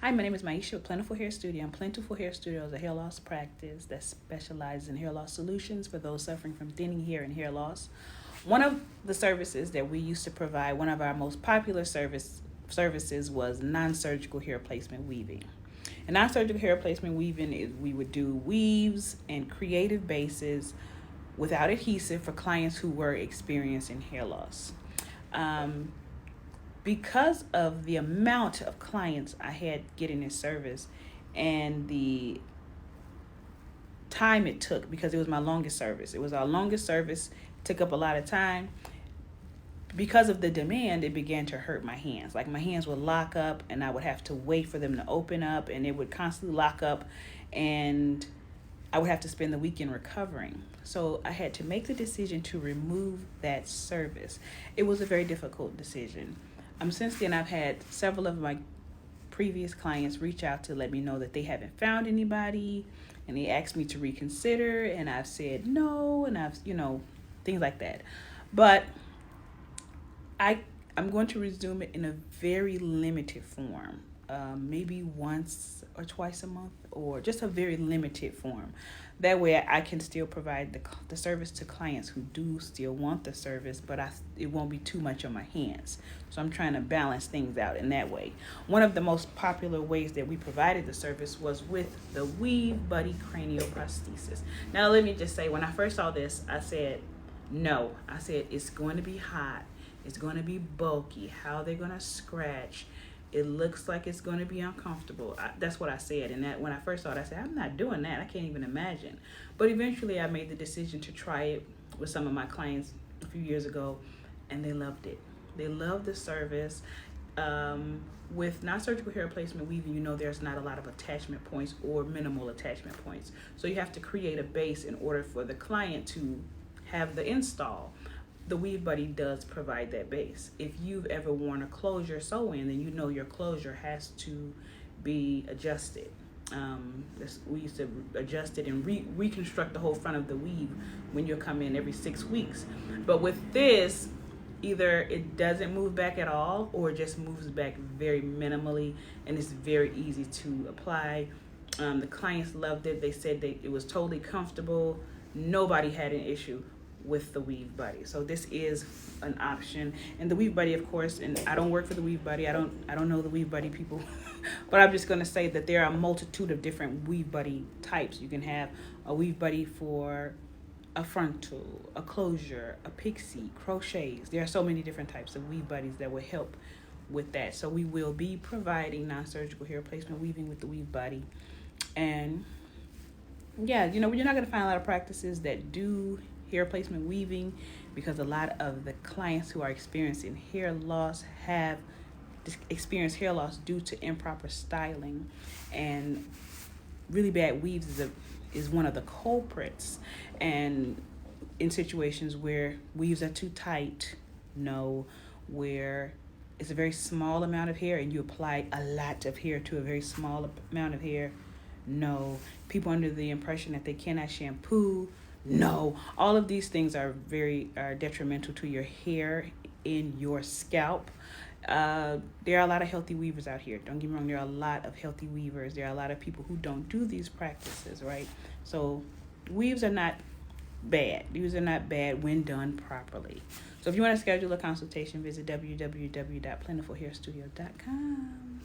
Hi, my name is Maisha with Plentiful Hair Studio. Plentiful Hair Studio is a hair loss practice that specializes in hair loss solutions for those suffering from thinning hair and hair loss. One of the services that we used to provide, one of our most popular services was non-surgical hair replacement weaving. And non-surgical hair replacement weaving is we would do weaves and creative bases without adhesive for clients who were experiencing hair loss. Um, because of the amount of clients I had getting this service and the time it took, because it was my longest service. It was our longest service, took up a lot of time. Because of the demand, it began to hurt my hands. Like my hands would lock up and I would have to wait for them to open up, and it would constantly lock up, and I would have to spend the weekend recovering. So I had to make the decision to remove that service. It was a very difficult decision. Since then, I've had several of my previous clients reach out to let me know that they haven't found anybody, and they asked me to reconsider, and I've said no, and I've, things like that. But I'm going to resume it in a very limited form, maybe once or twice a month, or just a very limited form. That way I can still provide the service to clients who do still want the service, but it won't be too much on my hands. So I'm trying to balance things out in that way. One of the most popular ways that we provided the service was with the Weave Buddy Cranioprosthesis. Now let me just say, when I first saw this, I said no. I said it's going to be hot. It's going to be bulky. How they're going to scratch. It looks like it's going to be uncomfortable. That's what I said. And that when I first saw it, I said, I'm not doing that. I can't even imagine. But eventually I made the decision to try it with some of my clients a few years ago, and they loved it. They loved the service. With non-surgical hair replacement weaving, there's not a lot of attachment points or minimal attachment points. So you have to create a base in order for the client to have the install. The Weave Buddy does provide that base. If you've ever worn a closure sew-in, then your closure has to be adjusted. We used to adjust it and reconstruct the whole front of the weave when you come in every 6 weeks. But with this, either it doesn't move back at all, or it just moves back very minimally, and it's very easy to apply. The clients loved it. They said it was totally comfortable. Nobody had an issue with the Weave Buddy. So this is an option. And the Weave Buddy, of course, and I don't work for the Weave Buddy. I don't know the Weave Buddy people. But I'm just going to say that there are a multitude of different Weave Buddy types. You can have a Weave Buddy for a frontal, a closure, a pixie, crochets. There are so many different types of Weave Buddies that will help with that. So we will be providing non-surgical hair replacement weaving with the Weave Buddy. And yeah, you're not going to find a lot of practices that do hair replacement weaving, because a lot of the clients who are experiencing hair loss have experienced hair loss due to improper styling, and really bad weaves is one of the culprits. And in situations where weaves are too tight, where it's a very small amount of hair and you apply a lot of hair to a very small amount of hair, no. People under the impression that they cannot shampoo, no. All of these things are detrimental to your hair in your scalp. There are a lot of healthy weavers out here. Don't get me wrong, there are a lot of healthy weavers. There are a lot of people who don't do these practices, right? So weaves are not bad. Weaves are not bad when done properly. So if you want to schedule a consultation, visit www.plentifulhairstudio.com.